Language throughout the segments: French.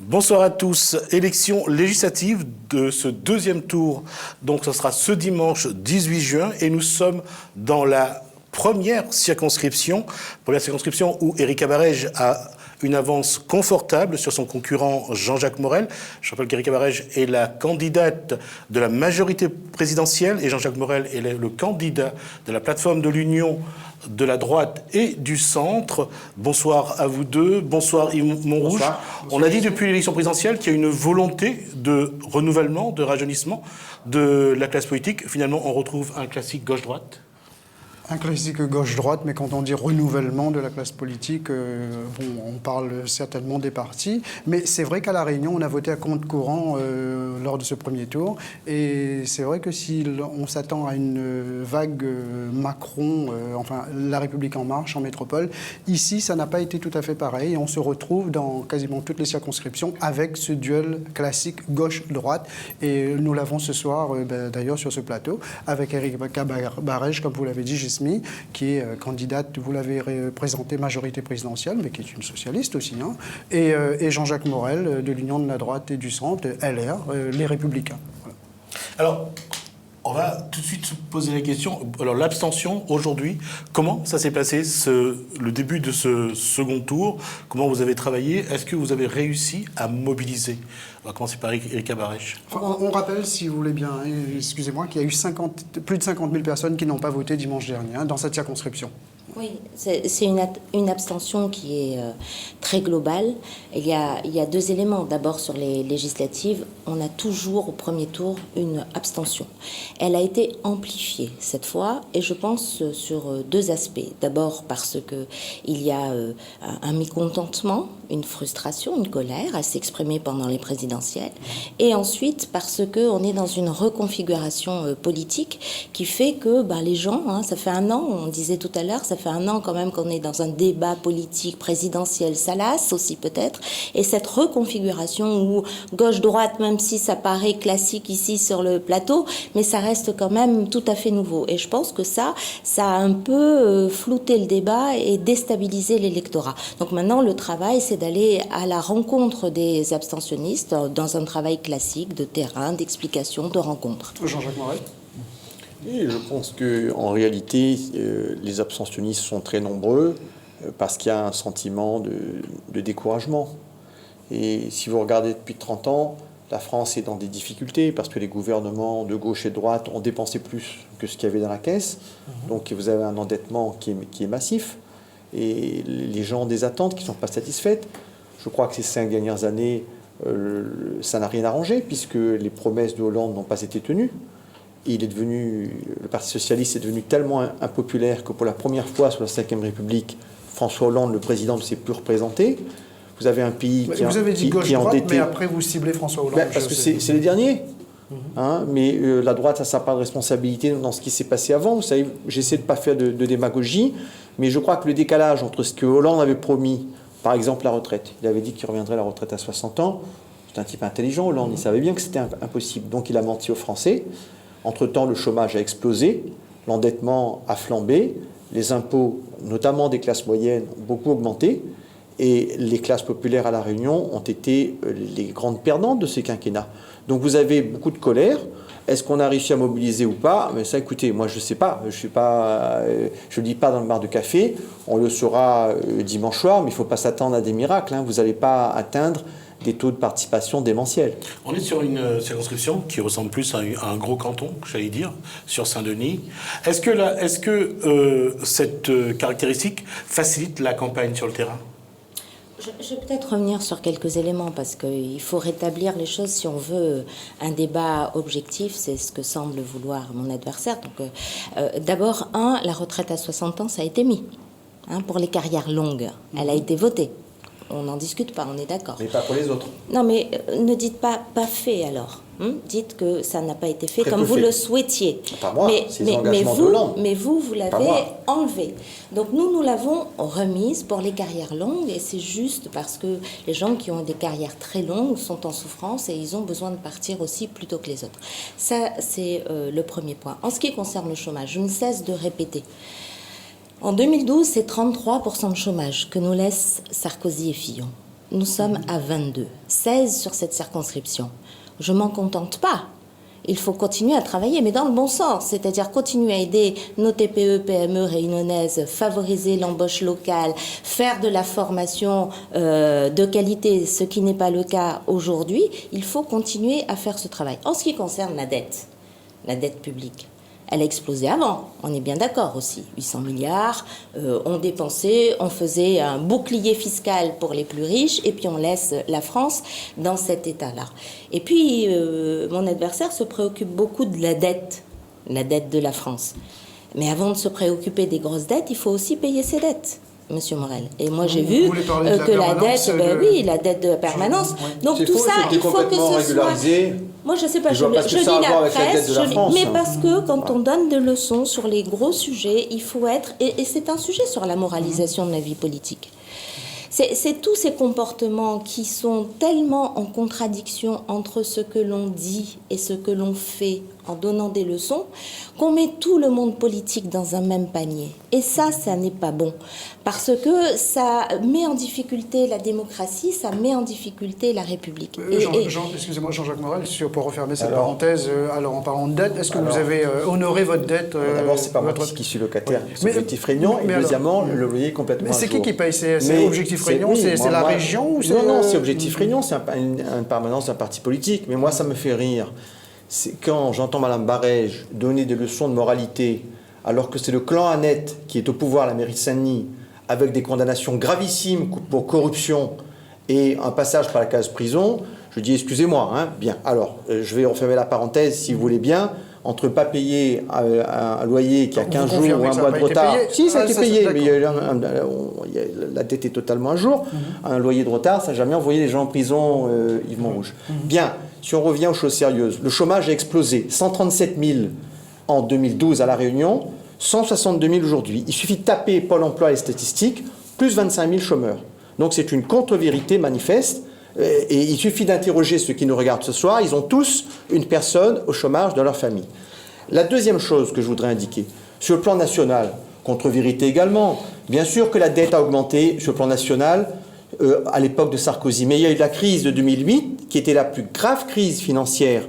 Bonsoir à tous. Élection législative de ce deuxième tour. Donc ce sera ce dimanche 18 juin et nous sommes dans la première circonscription où Éric Abarège a une avance confortable sur son concurrent Jean-Jacques Morel. Je rappelle qu'Éric Abarège est la candidate de la majorité présidentielle et Jean-Jacques Morel est le candidat de la plateforme de l'Union de la droite et du centre. Bonsoir à vous deux. Bonsoir Yves Montrouge. Bonsoir. On a dit depuis l'élection présidentielle qu'il y a une volonté de renouvellement, de rajeunissement de la classe politique. Finalement, on retrouve un classique gauche-droite. Un classique gauche-droite, mais quand on dit renouvellement de la classe politique, on parle certainement des partis. Mais c'est vrai qu'à La Réunion, on a voté à compte courant lors de ce premier tour. Et c'est vrai que si on s'attend à une vague Macron, enfin La République en marche en métropole, ici, ça n'a pas été tout à fait pareil. Et on se retrouve dans quasiment toutes les circonscriptions avec ce duel classique gauche-droite. Et nous l'avons ce soir, d'ailleurs, sur ce plateau, avec Éric Abarège, comme vous l'avez dit, qui est candidate, vous l'avez présentée, majorité présidentielle, mais qui est une socialiste aussi, hein, et Jean-Jacques Morel de l'Union de la droite et du centre, LR, les Républicains. Voilà. Alors, on va tout de suite se poser la question. Alors, l'abstention, aujourd'hui, comment ça s'est passé, le début de ce second tour? Comment vous avez travaillé? Est-ce que vous avez réussi à mobiliser? On va commencer par Éric Abarège. Enfin, on rappelle, si vous voulez bien, excusez-moi, qu'il y a eu plus de 50 000 personnes qui n'ont pas voté dimanche dernier, hein, dans cette circonscription. Oui, c'est une abstention qui est très globale. Il y a deux éléments. D'abord, sur les législatives, on a toujours au premier tour une abstention. Elle a été amplifiée cette fois, et je pense sur deux aspects. D'abord parce qu'il y a un mécontentement, une frustration, une colère à s'exprimer pendant les présidentielles, et ensuite parce qu'on est dans une reconfiguration politique qui fait que les gens, hein, ça fait un an, on disait tout à l'heure, ça fait un an quand même qu'on est dans un débat politique présidentiel, ça lasse aussi peut-être, et cette reconfiguration où gauche-droite, même si ça paraît classique ici sur le plateau, mais ça reste quand même tout à fait nouveau, et je pense que ça a un peu flouté le débat et déstabilisé l'électorat. Donc maintenant le travail, c'est d'aller à la rencontre des abstentionnistes dans un travail classique de terrain, d'explication, de rencontre. Jean-Jacques Morel. Et je pense qu'en réalité, les abstentionnistes sont très nombreux parce qu'il y a un sentiment de découragement. Et si vous regardez depuis 30 ans, la France est dans des difficultés parce que les gouvernements de gauche et de droite ont dépensé plus que ce qu'il y avait dans la caisse. Donc vous avez un endettement qui est massif. Et les gens ont des attentes qui ne sont pas satisfaites. Je crois que ces 5 dernières années, ça n'a rien arrangé puisque les promesses de Hollande n'ont pas été tenues. Et le Parti socialiste est devenu tellement impopulaire que pour la première fois sous la Ve République, François Hollande, le président, ne s'est plus représenté. Vous avez un pays qui est endetté. Mais après vous ciblez François Hollande. Parce que c'est les derniers. Hein, mais la droite a sa part de responsabilité dans ce qui s'est passé avant. Vous savez, j'essaie de ne pas faire de démagogie, mais je crois que le décalage entre ce que Hollande avait promis, par exemple la retraite, il avait dit qu'il reviendrait à la retraite à 60 ans, c'est un type intelligent, Hollande, il savait bien que c'était impossible, donc il a menti aux Français. Entre-temps, le chômage a explosé, l'endettement a flambé, les impôts, notamment des classes moyennes, ont beaucoup augmenté, et les classes populaires à La Réunion ont été les grandes perdantes de ces quinquennats. Donc vous avez beaucoup de colère. Est-ce qu'on a réussi à mobiliser ou pas? Mais ça, écoutez, moi je ne sais pas. Je ne dis pas dans le bar de café. On le saura dimanche soir, mais il ne faut pas s'attendre à des miracles. Hein. Vous n'allez pas atteindre des taux de participation démentiels. On est sur une circonscription qui ressemble plus à un gros canton, j'allais dire, sur Saint-Denis. Est-ce que cette caractéristique facilite la campagne sur le terrain? Je vais peut-être revenir sur quelques éléments parce qu'il faut rétablir les choses si on veut un débat objectif, c'est ce que semble vouloir mon adversaire. Donc, d'abord, la retraite à 60 ans, ça a été mis pour les carrières longues. Elle a été votée. On n'en discute pas, on est d'accord. Mais pas pour les autres. Non, mais ne dites pas fait alors. Dites que ça n'a pas été fait Très comme vous fait. Le souhaitiez. Pas moi, c'est les engagements de Hollande. Mais vous l'avez enlevé. Donc nous l'avons remise pour les carrières longues et c'est juste parce que les gens qui ont des carrières très longues sont en souffrance et ils ont besoin de partir aussi plutôt que les autres. Ça, c'est le premier point. En ce qui concerne le chômage, je ne cesse de répéter. En 2012, c'est 33% de chômage que nous laissent Sarkozy et Fillon. Nous sommes à 22. 16 sur cette circonscription. Je m'en contente pas. Il faut continuer à travailler, mais dans le bon sens, c'est-à-dire continuer à aider nos TPE, PME réunionnaises, favoriser l'embauche locale, faire de la formation de qualité, ce qui n'est pas le cas aujourd'hui. Il faut continuer à faire ce travail. En ce qui concerne la dette publique, elle a explosé avant, on est bien d'accord aussi. 800 milliards, on dépensait, on faisait un bouclier fiscal pour les plus riches, et puis on laisse la France dans cet état-là. Et puis, mon adversaire se préoccupe beaucoup de la dette de la France. Mais avant de se préoccuper des grosses dettes, il faut aussi payer ses dettes, Monsieur Morel. Et moi, j'ai vu que la dette, oui, la dette de permanence. Donc tout ça, il faut que ce soit... Moi, je ne sais pas, je lis la presse, mais parce que quand on donne des leçons sur les gros sujets, il faut être... Et c'est un sujet sur la moralisation de la vie politique. C'est tous ces comportements qui sont tellement en contradiction entre ce que l'on dit et ce que l'on fait en donnant des leçons, qu'on met tout le monde politique dans un même panier. Et ça n'est pas bon. Parce que ça met en difficulté la démocratie, ça met en difficulté la République. Excusez-moi, Jean-Jacques Morel, pour refermer cette parenthèse, alors en parlant de dette, est-ce que vous avez honoré votre dette D'abord, c'est pas moi qui suis locataire, c'est Objectif Réunion, et deuxièmement, le loyer est complètement à jour. Mais c'est qui paye? C'est Objectif Réunion? C'est la région ou Non, c'est Objectif Réunion, c'est une permanence d'un parti politique. Mais moi, ça me fait rire. C'est quand j'entends Mme Barège donner des leçons de moralité, alors que c'est le clan Annette qui est au pouvoir à la mairie de Saint-Denis, avec des condamnations gravissimes pour corruption et un passage par la case prison, je dis excusez-moi, hein, bien. Alors, je vais refermer la parenthèse si vous voulez bien. Entre pas payer un loyer qui a 15 jours ou un mois de retard. Si, ça a été payé, mais la dette est totalement à jour. Un loyer de retard, ça n'a jamais envoyé les gens en prison, Yves Montrouge. Bien, si on revient aux choses sérieuses, le chômage a explosé. 137 000 en 2012 à La Réunion, 162 000 aujourd'hui. Il suffit de taper Pôle emploi et statistiques, plus 25 000 chômeurs. Donc c'est une contre-vérité manifeste. Et il suffit d'interroger ceux qui nous regardent ce soir, ils ont tous une personne au chômage dans leur famille. La deuxième chose que je voudrais indiquer, sur le plan national, contre-vérité également, bien sûr que la dette a augmenté sur le plan national à l'époque de Sarkozy, mais il y a eu la crise de 2008, qui était la plus grave crise financière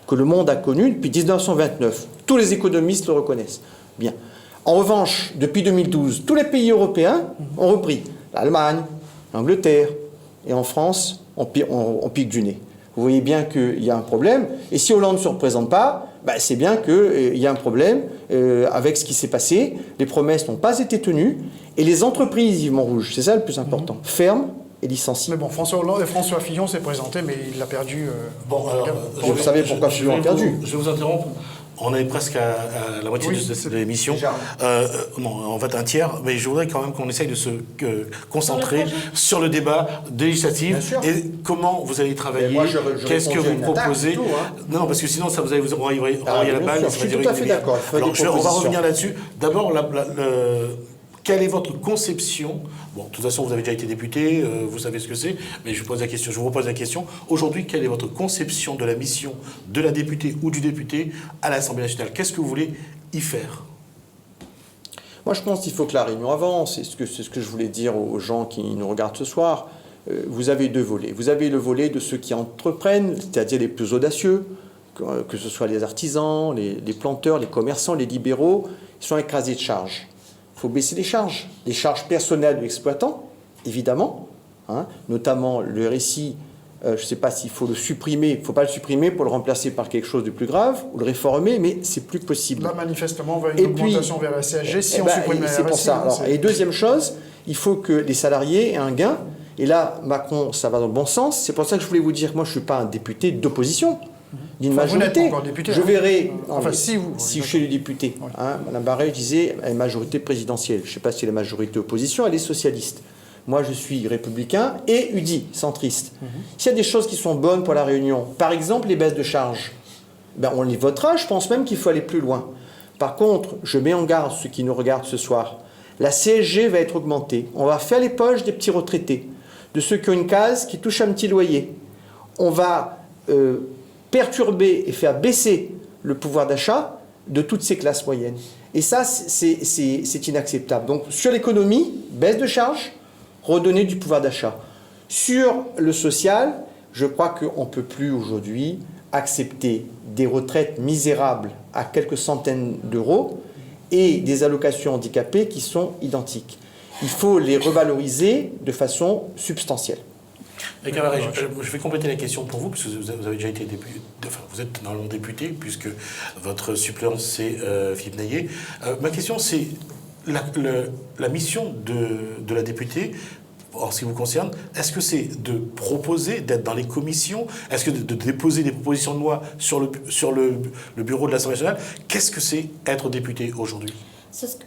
que le monde a connue depuis 1929. Tous les économistes le reconnaissent. Bien. En revanche, depuis 2012, tous les pays européens ont repris. L'Allemagne, l'Angleterre, et en France, on pique du nez. Vous voyez bien qu'il y a un problème. Et si Hollande ne se représente pas, c'est bien qu'il y a un problème avec ce qui s'est passé. Les promesses n'ont pas été tenues. Et les entreprises, Yves Montrouge, c'est ça le plus important, ferment et licencient. Mais bon, François Fillon s'est présenté, mais il l'a perdu. Vous savez pourquoi Fillon a perdu. Je vais vous interrompre. On est presque à la moitié de l'émission. Non, en fait un tiers, mais je voudrais quand même qu'on essaye de se concentrer sur le débat législatif et comment vous allez travailler, qu'est-ce que vous proposez. Non, parce que sinon ça vous allez vous renvoyer la balle. Je suis tout à fait d'accord. Alors on va revenir là-dessus. D'abord, quelle est votre conception? Bon, de toute façon, vous avez déjà été député, vous savez ce que c'est, mais je vous repose la question. Aujourd'hui, quelle est votre conception de la mission de la députée ou du député à l'Assemblée nationale? Qu'est-ce que vous voulez y faire? Moi, je pense qu'il faut que la Réunion avance. C'est ce que je voulais dire aux gens qui nous regardent ce soir. Vous avez deux volets. Vous avez le volet de ceux qui entreprennent, c'est-à-dire les plus audacieux, que ce soit les artisans, les planteurs, les commerçants, les libéraux, ils sont écrasés de charges. Il faut baisser les charges personnelles de l'exploitant, évidemment, notamment le RSI, je ne sais pas s'il faut le supprimer, il ne faut pas le supprimer pour le remplacer par quelque chose de plus grave, ou le réformer, mais c'est plus possible. Là, manifestement, on va une augmentation vers la CSG si on supprime la RSI. C'est pour ça. Alors, et deuxième chose, il faut que les salariés aient un gain, et là, Macron, ça va dans le bon sens, c'est pour ça que je voulais vous dire, moi je ne suis pas un député d'opposition, d'une majorité. Député, je verrai, si je suis le député. Mme Barret disait une majorité présidentielle. Je ne sais pas si la majorité opposition, elle est socialiste. Moi, je suis républicain et UDI, centriste. S'il y a des choses qui sont bonnes pour la Réunion, par exemple les baisses de charges, on les votera. Je pense même qu'il faut aller plus loin. Par contre, je mets en garde ceux qui nous regardent ce soir. La CSG va être augmentée. On va faire les poches des petits retraités, de ceux qui ont une case, qui touchent un petit loyer. On va perturber et faire baisser le pouvoir d'achat de toutes ces classes moyennes. Et ça, c'est inacceptable. Donc, sur l'économie, baisse de charges, redonner du pouvoir d'achat. Sur le social, je crois qu'on ne peut plus aujourd'hui accepter des retraites misérables à quelques centaines d'euros et des allocations handicapées qui sont identiques. Il faut les revaloriser de façon substantielle. Je vais compléter la question pour vous, puisque vous avez déjà été député, enfin, vous êtes normalement député, puisque votre suppléant c'est Philippe Naillet. Ma question, c'est la mission de la députée. En ce qui vous concerne, est-ce que c'est de proposer, d'être dans les commissions? Est-ce que de déposer des propositions de loi sur le bureau de l'Assemblée nationale? Qu'est-ce que c'est être député aujourd'hui?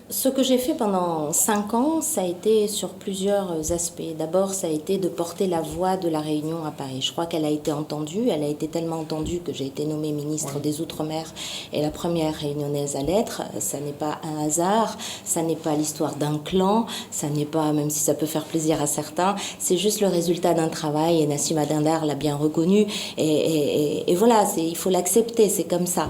Ce que j'ai fait pendant 5 ans, ça a été sur plusieurs aspects. D'abord, ça a été de porter la voix de la Réunion à Paris. Je crois qu'elle a été entendue. Elle a été tellement entendue que j'ai été nommée ministre des Outre-mer et la première réunionnaise à l'être. Ça n'est pas un hasard, ça n'est pas l'histoire d'un clan, ça n'est pas, même si ça peut faire plaisir à certains, c'est juste le résultat d'un travail, et Nassim Adindar l'a bien reconnu. Et voilà, il faut l'accepter, c'est comme ça.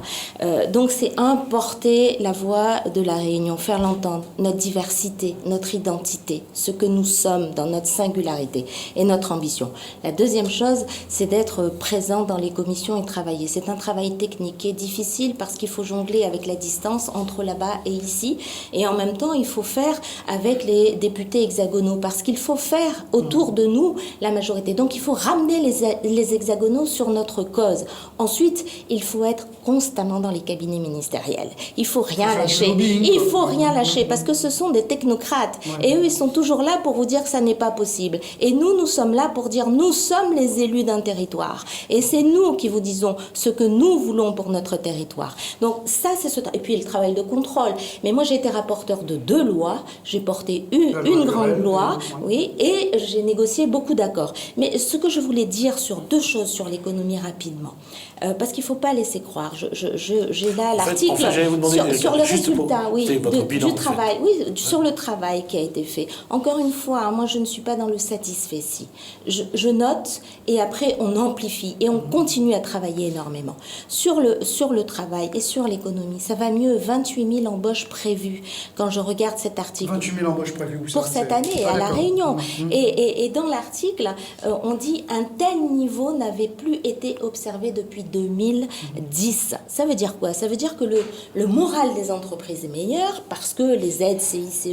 Donc c'est porter la voix de la Réunion, faire l'entendre, notre diversité, notre identité, ce que nous sommes dans notre singularité et notre ambition. La deuxième chose, c'est d'être présent dans les commissions et travailler. C'est un travail technique qui est difficile parce qu'il faut jongler avec la distance entre là-bas et ici. Et en même temps, il faut faire avec les députés hexagonaux parce qu'il faut faire autour de nous la majorité. Donc il faut ramener les hexagonaux sur notre cause. Ensuite, il faut être constamment dans les cabinets ministériels. Il faut rien lâcher. Il faut rien lâcher parce que ce sont des technocrates et eux ils sont toujours là pour vous dire que ça n'est pas possible et nous sommes là pour dire nous sommes les élus d'un territoire et c'est nous qui vous disons ce que nous voulons pour notre territoire. Donc ça c'est et puis le travail de contrôle. Mais moi j'ai été rapporteur de 2 lois, j'ai porté une grande loi, oui, et j'ai négocié beaucoup d'accords. Mais ce que je voulais dire sur 2 choses sur l'économie rapidement, parce qu'il ne faut pas laisser croire. J'ai là l'article sur le résultat, du travail, sur le travail qui a été fait. Encore une fois, moi je ne suis pas dans le satisfait-ci. Je note et après on amplifie et on continue à travailler énormément. Sur le travail et sur l'économie, ça va mieux, 28 000 embauches prévues. Quand je regarde cet article. 28 000 embauches prévues, où ça, pour cette année à La Réunion. Et dans l'article, on dit un tel niveau n'avait plus été observé depuis 2010. Ça veut dire quoi? Ça veut dire que le moral des entreprises est meilleur parce que les aides CICE,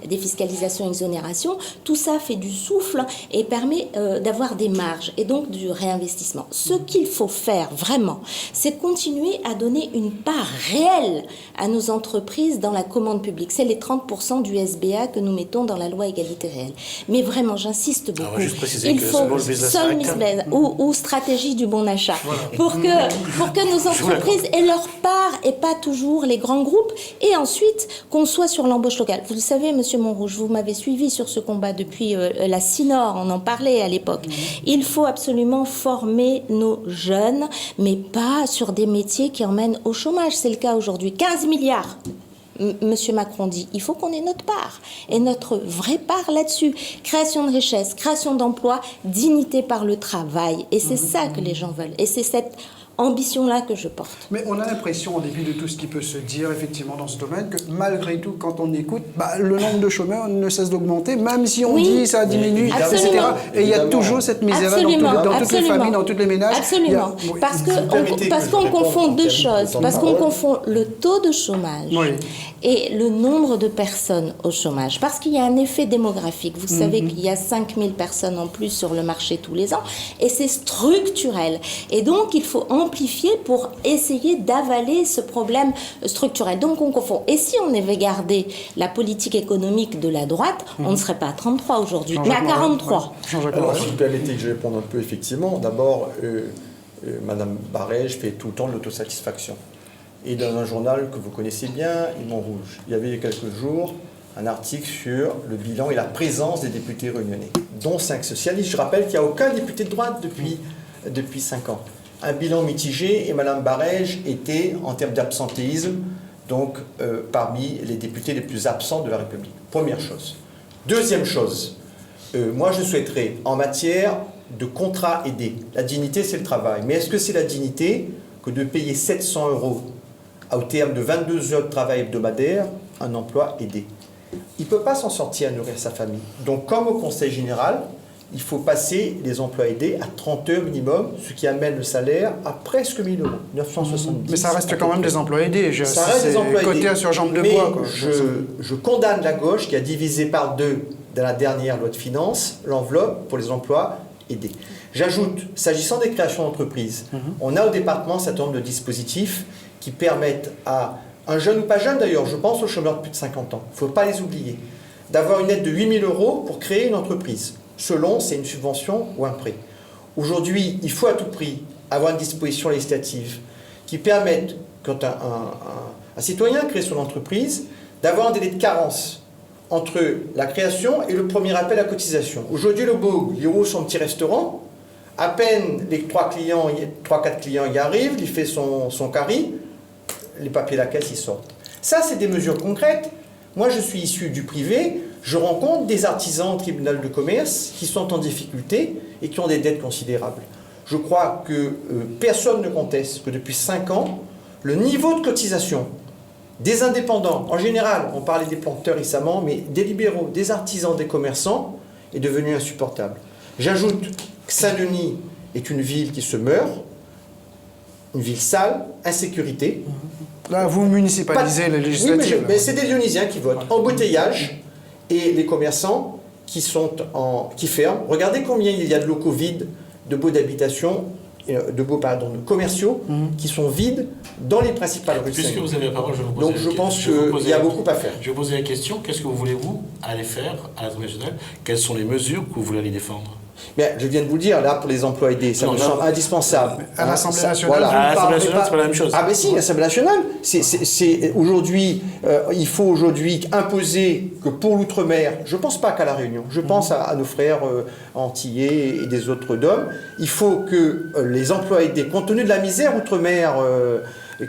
défiscalisation, exonération, tout ça fait du souffle et permet d'avoir des marges et donc du réinvestissement. Ce qu'il faut faire vraiment, c'est continuer à donner une part réelle à nos entreprises dans la commande publique. C'est les 30% du SBA que nous mettons dans la loi égalité réelle. Mais vraiment, j'insiste beaucoup. Alors, juste préciser il que faut Small Business ou stratégie du bon achat pour que nos entreprises aient leur part et pas toujours les grands groupes. Et ensuite, qu'on soit sur l'embauche locale. Vous le savez, Monsieur Montrouge, vous m'avez suivi sur ce combat depuis la CINOR, on en parlait à l'époque. Il faut absolument former nos jeunes, mais pas sur des métiers qui emmènent au chômage. C'est le cas aujourd'hui. 15 milliards. Monsieur Macron dit, il faut qu'on ait notre part, et notre vraie part là-dessus. Création de richesse, création d'emplois, dignité par le travail. Et c'est ça que les gens veulent. Et c'est cette ambition-là que je porte. Mais on a l'impression, en dépit de tout ce qui peut se dire effectivement dans ce domaine, que malgré tout, quand on écoute, le nombre de chômeurs ne cesse d'augmenter, même si on dit ça diminue, etc. Et il y a toujours cette misère dans toutes les familles, dans tous les ménages. Absolument. Parce qu'on confond 2 choses. Parce qu'on confond le taux de chômage et le nombre de personnes au chômage. Parce qu'il y a un effet démographique. Vous savez qu'il y a 5 000 personnes en plus sur le marché tous les ans. Et c'est structurel. Et donc, il faut amplifier pour essayer d'avaler ce problème structurel. Donc on confond. Et si on avait gardé la politique économique de la droite, on ne serait pas à 33 aujourd'hui, mais à 43. Alors, si vous permettez que je réponde un peu, effectivement, d'abord, Madame Barège fait tout le temps de l'autosatisfaction. Et dans un journal que vous connaissez bien, Limon Rouge, il y avait il y a quelques jours un article sur le bilan et la présence des députés réunionnais, dont 5 socialistes. Je rappelle qu'il n'y a aucun député de droite depuis 5 ans. Un bilan mitigé, et Mme Barège était, en termes d'absentéisme, donc parmi les députés les plus absents de la République. Première chose. Deuxième chose, moi je souhaiterais, en matière de contrat aidé, la dignité c'est le travail, mais est-ce que c'est la dignité que de payer 700 € au terme de 22 heures de travail hebdomadaire un emploi aidé? Il ne peut pas s'en sortir à nourrir sa famille. Donc comme au Conseil général, il faut passer les emplois aidés à 30 heures minimum, ce qui amène le salaire à presque 1 000 euros, 970. Mais ça reste quand même des emplois aidés. Ça reste des emplois aidés. Côté sur jambe de mais bois. Quoi. Je condamne la gauche qui a divisé par 2 dans la dernière loi de finances l'enveloppe pour les emplois aidés. J'ajoute, s'agissant des créations d'entreprises, on a au département un certain nombre de dispositifs qui permettent à un jeune ou pas jeune d'ailleurs, je pense aux chômeurs de plus de 50 ans, il ne faut pas les oublier, d'avoir une aide de 8 000 euros pour créer une entreprise, selon c'est une subvention ou un prêt. Aujourd'hui, il faut à tout prix avoir une disposition législative qui permette, quand un citoyen crée son entreprise, d'avoir un délai de carence entre la création et le premier appel à cotisation. Aujourd'hui, le beau, il ouvre son petit restaurant, à peine les 3-4 clients y arrivent, il fait son carry, les papiers de la caisse, ils sortent. Ça, c'est des mesures concrètes. Moi, je suis issu du privé, je rencontre des artisans au tribunal de commerce qui sont en difficulté et qui ont des dettes considérables. Je crois que personne ne conteste que depuis 5 ans, le niveau de cotisation des indépendants, en général, on parlait des planteurs récemment, mais des libéraux, des artisans, des commerçants, est devenu insupportable. J'ajoute que Saint-Denis est une ville qui se meurt, une ville sale, insécurité. Là, vous municipalisez les législatives. Oui, mais c'est des Dionysiens qui votent. Embouteillage et les commerçants qui ferment. Regardez combien il y a de locaux vides, de baux d'habitation, de commerciaux qui sont vides dans les principales rues. Puisque vous avez la parole, je vais vous poser donc je pense qu'il y a beaucoup à faire. Je vais vous poser la question, qu'est-ce que vous voulez, vous, aller faire à l'Assemblée nationale? Quelles sont les mesures que vous voulez aller défendre? Mais je viens de vous le dire, là, pour les emplois aidés, ça me semble indispensable. À l'Assemblée nationale, voilà. À l'Assemblée nationale, c'est pas la même chose. Ah ben si, l'Assemblée nationale, aujourd'hui, il faut aujourd'hui imposer que pour l'outre-mer, je ne pense pas qu'à La Réunion, je pense à nos frères antillais et des autres DOM, il faut que les emplois aidés, compte tenu de la misère outre-mer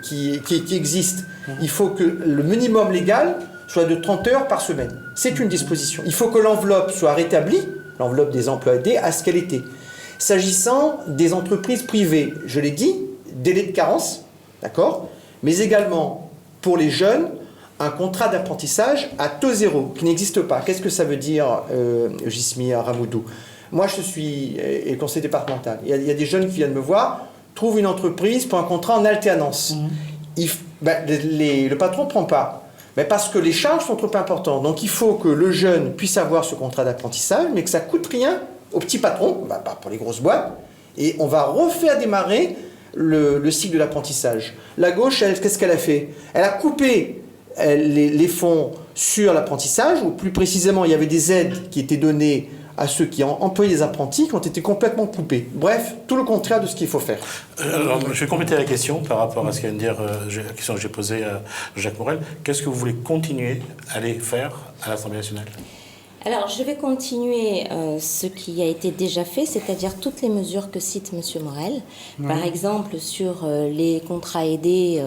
qui existe, il faut que le minimum légal soit de 30 heures par semaine. C'est une disposition. Il faut que l'enveloppe soit rétablie, l'enveloppe des emplois aidés, à ce qu'elle était. S'agissant des entreprises privées, je l'ai dit, délai de carence, d'accord, mais également pour les jeunes, un contrat d'apprentissage à taux zéro, qui n'existe pas. Qu'est-ce que ça veut dire, Jismi Ramoudou? Moi, je suis conseiller départemental. Il y a des jeunes qui viennent me voir, trouvent une entreprise pour un contrat en alternance. Le patron ne prend pas. Mais parce que les charges sont trop importantes. Donc il faut que le jeune puisse avoir ce contrat d'apprentissage, mais que ça ne coûte rien au petit patron, pas pour les grosses boîtes, et on va refaire démarrer le cycle de l'apprentissage. La gauche, qu'est-ce qu'elle a fait? Elle a coupé les fonds sur l'apprentissage, ou plus précisément, il y avait des aides qui étaient données à ceux qui employaient les apprentis qui ont été complètement coupés. Bref, tout le contraire de ce qu'il faut faire. Alors, je vais compléter la question par rapport à ce qu'il vient de dire, la question que j'ai posée à Jacques Morel. Qu'est-ce que vous voulez continuer à aller faire à l'Assemblée nationale? Alors, je vais continuer ce qui a été déjà fait, c'est-à-dire toutes les mesures que cite M. Morel. Par exemple, sur les contrats aidés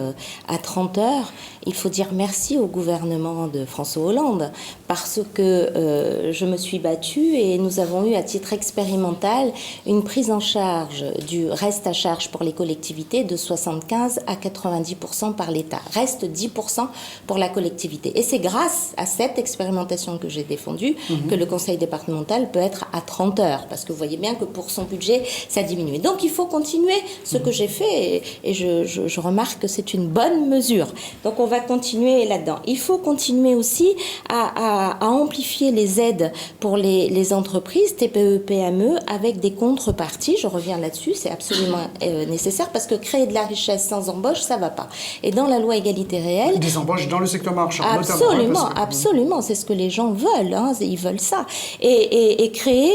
à 30 heures, il faut dire merci au gouvernement de François Hollande parce que je me suis battue et nous avons eu à titre expérimental une prise en charge du reste à charge pour les collectivités de 75 à 90% par l'État. Reste 10% pour la collectivité. Et c'est grâce à cette expérimentation que j'ai défendue que le conseil départemental peut être à 30 heures, parce que vous voyez bien que pour son budget, ça diminue. Donc il faut continuer ce que j'ai fait, et je remarque que c'est une bonne mesure. Donc on va continuer là-dedans. Il faut continuer aussi à amplifier les aides pour les entreprises, TPE, PME, avec des contreparties. Je reviens là-dessus, c'est absolument nécessaire, parce que créer de la richesse sans embauche, ça ne va pas. Et dans la loi égalité réelle... Des embauches dans le secteur marchand, absolument, notamment. Absolument, c'est ce que les gens veulent, ils veulent ça. Et créer,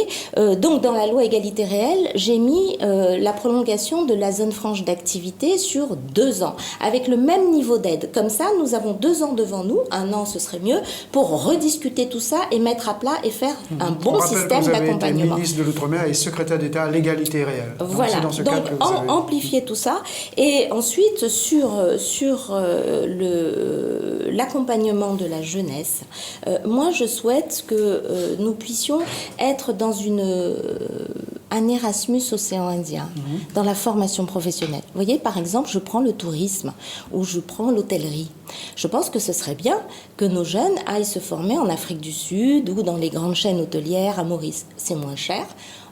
donc dans la loi égalité réelle, j'ai mis la prolongation de la zone franche d'activité sur 2 ans, avec le même niveau d'aide. Comme ça, nous avons 2 ans devant nous, 1 an ce serait mieux, pour rediscuter tout ça et mettre à plat et faire un bon système d'accompagnement. Vous avez été ministre de l'Outre-mer et secrétaire d'État à l'égalité réelle. Donc voilà, dans ce donc cadre que vous avez... amplifier tout ça. Et ensuite, sur l'accompagnement de la jeunesse, moi je souhaite que nous puissions être dans un Erasmus océan Indien dans la formation professionnelle. Vous voyez, par exemple, je prends le tourisme ou je prends l'hôtellerie. Je pense que ce serait bien que nos jeunes aillent se former en Afrique du Sud ou dans les grandes chaînes hôtelières à Maurice. C'est moins cher.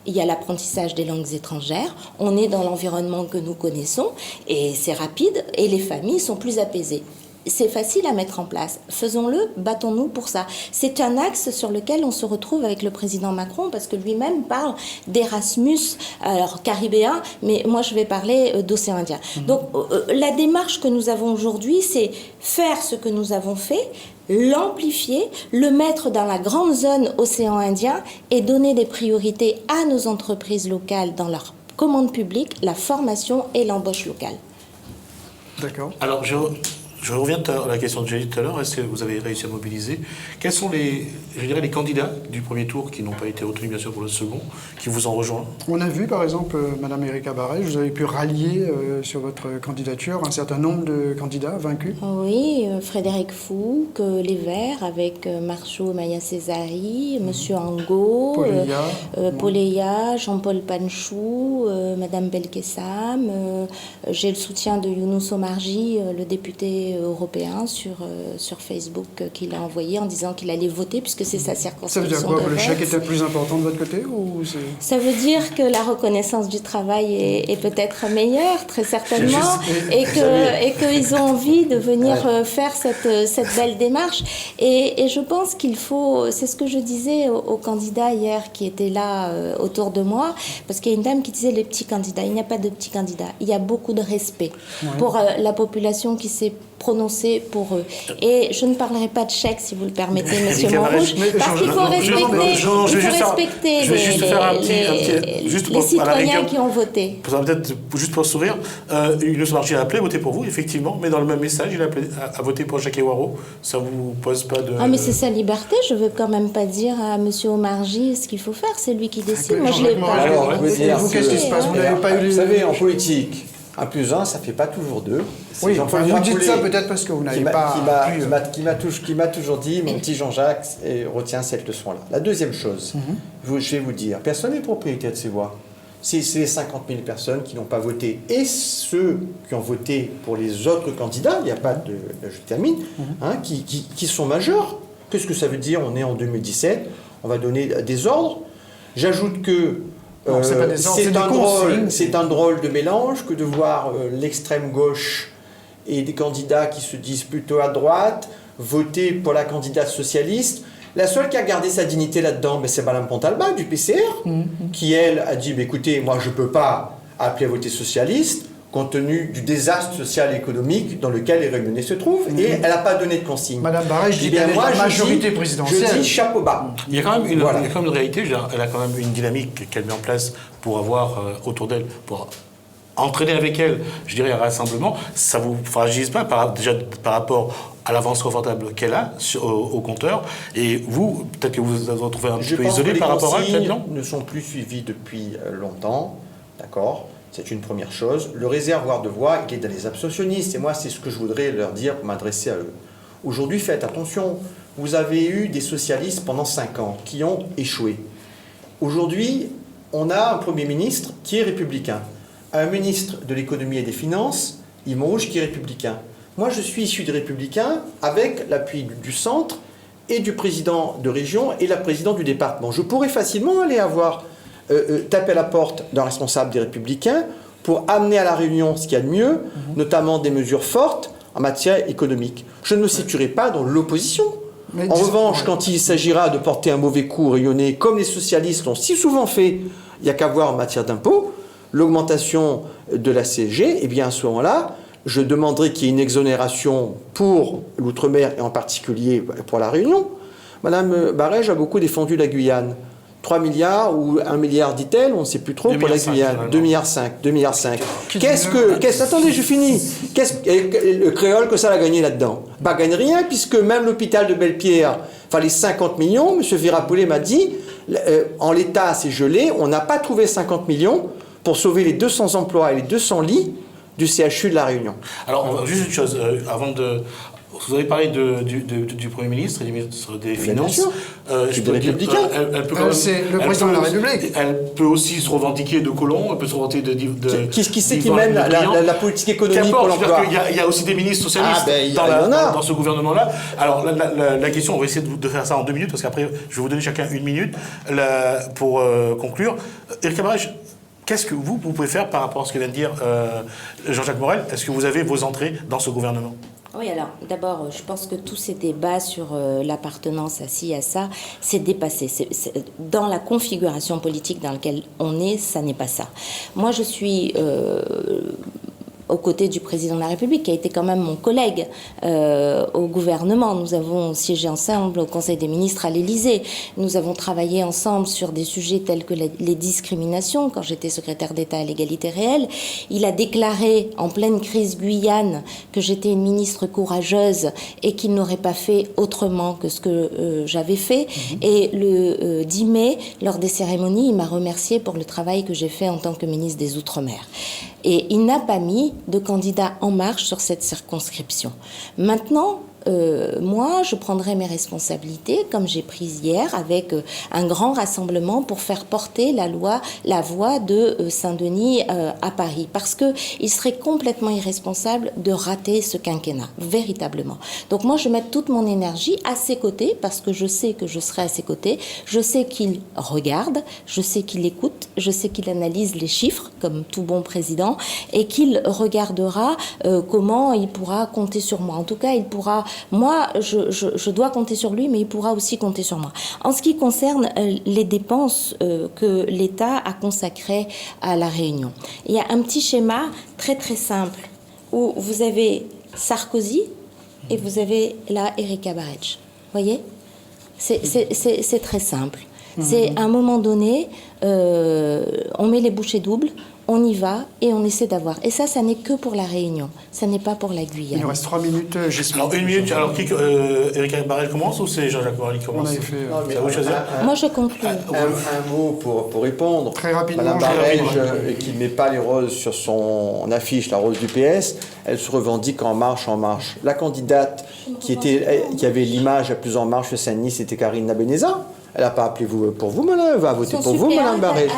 Il y a l'apprentissage des langues étrangères, on est dans l'environnement que nous connaissons et c'est rapide et les familles sont plus apaisées. C'est facile à mettre en place. Faisons-le, battons-nous pour ça. C'est un axe sur lequel on se retrouve avec le président Macron parce que lui-même parle d'Erasmus, alors caribéen, mais moi je vais parler d'océan Indien. Donc la démarche que nous avons aujourd'hui, c'est faire ce que nous avons fait, l'amplifier, le mettre dans la grande zone océan Indien et donner des priorités à nos entreprises locales dans leur commande publique, la formation et l'embauche locale. D'accord. Alors, je reviens à la question que j'ai dit tout à l'heure. Est-ce que vous avez réussi à mobiliser? Quels sont les candidats du premier tour qui n'ont pas été retenus, bien sûr, pour le second, qui vous ont rejoint? On a vu, par exemple, Madame Erika Barège, vous avez pu rallier sur votre candidature un certain nombre de candidats vaincus. Oui, Frédéric Fouque, Les Verts, avec Marceau Maya Césari, Monsieur Angot, Poléa, Jean-Paul Panchou, Madame Belkessam. J'ai le soutien de Younous Omarji, le député européen sur Facebook qu'il a envoyé en disant qu'il allait voter puisque c'est sa circonscription. Ça veut dire quoi? De Le vote. chèque était plus important de votre côté ou Ça veut dire que la reconnaissance du travail est peut-être meilleure, très certainement, et qu'ils ont envie de venir faire cette belle démarche. Et je pense qu'il faut, c'est ce que je disais aux candidats hier qui étaient là autour de moi, parce qu'il y a une dame qui disait les petits candidats. Il n'y a pas de petits candidats. Il y a beaucoup de respect pour la population qui s'est prononcée pour eux. Et je ne parlerai pas de chèque, si vous le permettez, Monsieur Montrouge, parce qu'il faut respecter les citoyens qui ont voté. Peut-être, juste pour sourire, Younous Omarji a appelé à voter pour vous, effectivement, mais dans le même message, il a appelé à voter pour Jacques Ewaro. Ça ne vous pose pas de... Ah, mais c'est sa liberté. Je ne veux quand même pas dire à Monsieur Omarji ce qu'il faut faire. C'est lui qui décide. Moi, je ne l'ai pas. Alors, vous, qu'est-ce qui se passe? Vous n'avez pas eu... Vous savez, en politique, 1+1, ça ne fait pas toujours 2. Oui, enfin, vous dites ça peut-être parce que vous n'avez pas qui m'a toujours dit, mon petit Jean-Jacques, retient cette leçon-là. La deuxième chose, je vais vous dire, personne n'est propriétaire de ses voix. C'est les 50 000 personnes qui n'ont pas voté et ceux qui ont voté pour les autres candidats, il n'y a pas de... Je termine, qui sont majeurs. Qu'est-ce que ça veut dire? On est en 2017, on va donner des ordres. J'ajoute que c'est un drôle de mélange que de voir l'extrême gauche et des candidats qui se disent plutôt à droite voter pour la candidate socialiste. La seule qui a gardé sa dignité là-dedans, c'est Mme Pontalba du PCR, qui elle a dit écoutez, moi je ne peux pas appeler à voter socialiste compte tenu du désastre social et économique dans lequel les Réunionnais se trouvent, et elle n'a pas donné de consigne. Madame Barège dit bien moi, majorité présidentielle. Je dis chapeau bas. Il y a quand même une réalité, elle a quand même une dynamique qu'elle met en place pour avoir autour d'elle, pour entraîner avec elle, je dirais, un rassemblement. Ça ne vous fragilise pas déjà par rapport à l'avance confortable qu'elle a au compteur, et vous, peut-être que vous vous retrouvez un petit peu isolé par rapport à elle, peut-être, non ? Ne sont plus suivis depuis longtemps, d'accord ? C'est une première chose. Le réservoir de voix, il est dans les abstentionnistes. Et moi, c'est ce que je voudrais leur dire pour m'adresser à eux. Aujourd'hui, faites attention. Vous avez eu des socialistes pendant 5 ans qui ont échoué. Aujourd'hui, on a un Premier ministre qui est républicain. Un ministre de l'économie et des finances, Yves Montrouge, qui est républicain. Moi, je suis issu des Républicains avec l'appui du centre et du président de région et la présidente du département. Je pourrais facilement aller taper à la porte d'un responsable des Républicains pour amener à la Réunion ce qu'il y a de mieux, notamment des mesures fortes en matière économique. Je ne me situerai pas dans l'opposition. En revanche, quand il s'agira de porter un mauvais coup aux Réunionnais, comme les socialistes l'ont si souvent fait, il n'y a qu'à voir en matière d'impôts, l'augmentation de la CSG, eh bien à ce moment-là, je demanderai qu'il y ait une exonération pour l'outre-mer et en particulier pour la Réunion. Madame Barège a beaucoup défendu la Guyane. 3 milliards ou 1 milliard, dit-elle, on ne sait plus trop pour la Guyane. 2,5 milliards. Attendez, je finis. Le créole que ça a gagné là-dedans? Pas gagne rien, puisque même l'hôpital de Belle-Pierre, fallait 50 millions. M. Virapoulet m'a dit, en l'état, c'est gelé, on n'a pas trouvé 50 millions pour sauver les 200 emplois et les 200 lits du CHU de La Réunion. Alors, juste une chose, avant de Vous avez parlé du Premier ministre et du ministre des Finances. sûr. Je peux dire, elle peut quand même- C'est le président de la République. Elle peut aussi se revendiquer de colons, elle peut se revendiquer de Qui c'est qui d'Yvan mène Le Drian. la politique économique pour Qu'importe, je veux dire l'emploi? qu'il y a aussi des ministres socialistes Ah, ben, il y dans en a. dans ce gouvernement-là. Alors, la question, on va essayer de faire ça en 2 minutes, parce qu'après, je vais vous donner chacun 1 minute pour conclure. Éric Cabarèche, qu'est-ce que vous pouvez faire par rapport à ce que vient de dire Jean-Jacques Morel? Est-ce que vous avez vos entrées dans ce gouvernement? Oui, alors d'abord, je pense que tous ces débats sur l'appartenance à ci, à ça, c'est dépassé. Dans la configuration politique dans laquelle on est, ça n'est pas ça. Moi, je suis aux côtés du président de la République, qui a été quand même mon collègue au gouvernement. Nous avons siégé ensemble au Conseil des ministres à l'Élysée. Nous avons travaillé ensemble sur des sujets tels que les discriminations, quand j'étais secrétaire d'État à l'égalité réelle. Il a déclaré en pleine crise Guyane que j'étais une ministre courageuse et qu'il n'aurait pas fait autrement que ce que j'avais fait. Et le 10 mai, lors des cérémonies, il m'a remercié pour le travail que j'ai fait en tant que ministre des Outre-mer. Et il n'a pas mis de candidat En Marche sur cette circonscription. Maintenant, moi, je prendrai mes responsabilités, comme j'ai prise hier, avec un grand rassemblement pour faire porter la voix de Saint-Denis à Paris. Parce qu'il serait complètement irresponsable de rater ce quinquennat, véritablement. Donc moi, je mets toute mon énergie à ses côtés, parce que je sais que je serai à ses côtés. Je sais qu'il regarde, je sais qu'il écoute, je sais qu'il analyse les chiffres, comme tout bon président, et qu'il regardera comment il pourra compter sur moi. En tout cas, il pourra... Moi, je dois compter sur lui, mais il pourra aussi compter sur moi. En ce qui concerne les dépenses que l'État a consacrées à La Réunion, il y a un petit schéma très très simple où vous avez Sarkozy et vous avez là Éric Cabarèche. Vous voyez ? C'est très simple. C'est à un moment donné, on met les bouchées doubles, on y va et on essaie d'avoir. Et ça n'est que pour La Réunion. Ça n'est pas pour la Guyane. Il nous reste 3 minutes, j'espère. Alors, 1 minute. Alors, Éric Cabarèche commence ou c'est Jean-Jacques Morel qui commence? On avait fait... C'est à vous de choisir. Moi, je conclue. Un mot pour répondre. Très rapidement, Madame très Barège, rapidement. qui ne met pas les roses sur son affiche, la rose du PS, elle se revendique En Marche, En Marche. La candidate qui avait l'image la plus En Marche de Saint-Denis, c'était Karine Labeneza. Elle n'a pas appelé pour vous, madame, elle va voter pour vous, madame Barège.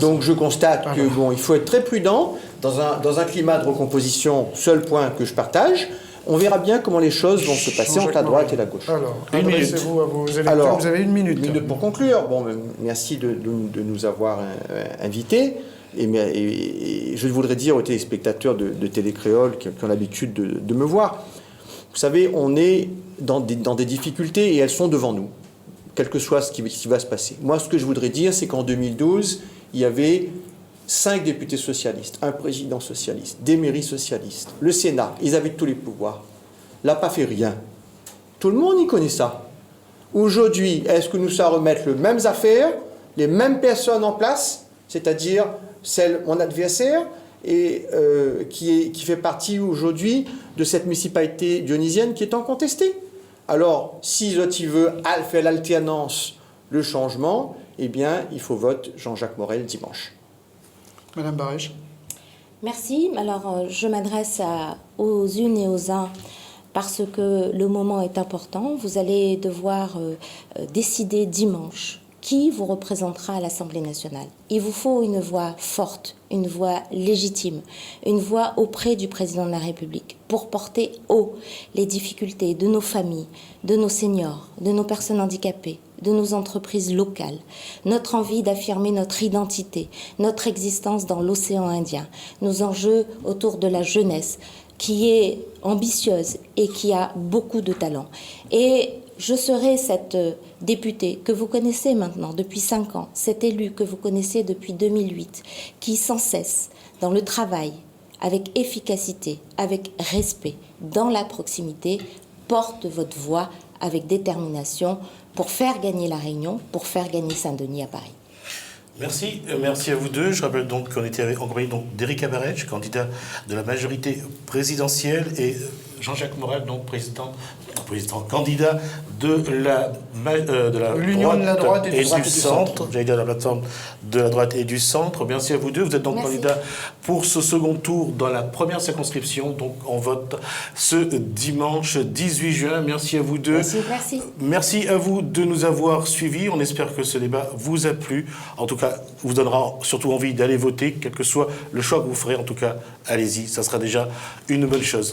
Donc je constate que il faut être très prudent dans un climat de recomposition. Seul point que je partage. On verra bien comment les choses vont se passer entre la droite et la gauche. Alors, 1 minute. adressez-vous à vos électeurs, vous avez 1 minute. 1 minute pour conclure. Bon, merci de nous avoir invités. Et je voudrais dire aux téléspectateurs de Télécréole qui ont l'habitude de me voir, vous savez, on est dans des difficultés et elles sont devant nous, quel que soit ce qui va se passer. Moi, ce que je voudrais dire, c'est qu'en 2012, il y avait 5 députés socialistes, un président socialiste, des mairies socialistes, le Sénat, ils avaient tous les pouvoirs. N'a pas fait rien. Tout le monde y connaît ça. Aujourd'hui, est-ce que nous savons remettre les mêmes affaires, les mêmes personnes en place, c'est-à-dire mon adversaire, et qui fait partie aujourd'hui de cette municipalité dionysienne qui est en contestée? Alors, si Zotti veut faire l'alternance, le changement, eh bien, il faut voter Jean-Jacques Morel dimanche. Madame Barège. Merci. Alors, je m'adresse aux unes et aux uns parce que le moment est important. Vous allez devoir décider dimanche qui vous représentera à l'Assemblée nationale. Il vous faut une voix forte, une voix légitime, une voix auprès du président de la République pour porter haut les difficultés de nos familles, de nos seniors, de nos personnes handicapées, de nos entreprises locales, notre envie d'affirmer notre identité, notre existence dans l'océan Indien, nos enjeux autour de la jeunesse qui est ambitieuse et qui a beaucoup de talent. Et je serai cette députée que vous connaissez maintenant depuis 5 ans, cet élu que vous connaissez depuis 2008, qui sans cesse, dans le travail, avec efficacité, avec respect, dans la proximité, porte votre voix avec détermination pour faire gagner La Réunion, pour faire gagner Saint-Denis à Paris. Merci, merci à vous deux. Je rappelle donc qu'on était en compagnie d'Éric Cabarèche, candidat de la majorité présidentielle, et Jean-Jacques Morel, donc président candidat de l'Union de la droite et du centre. J'allais dire la plateforme de la droite et du centre. Merci à vous deux. Vous êtes donc candidat pour ce second tour dans la première circonscription. Donc on vote ce dimanche 18 juin. Merci à vous deux. Merci. Merci à vous de nous avoir suivis. On espère que ce débat vous a plu. En tout cas, vous donnera surtout envie d'aller voter, quel que soit le choix que vous ferez. En tout cas, allez-y. Ça sera déjà une bonne chose.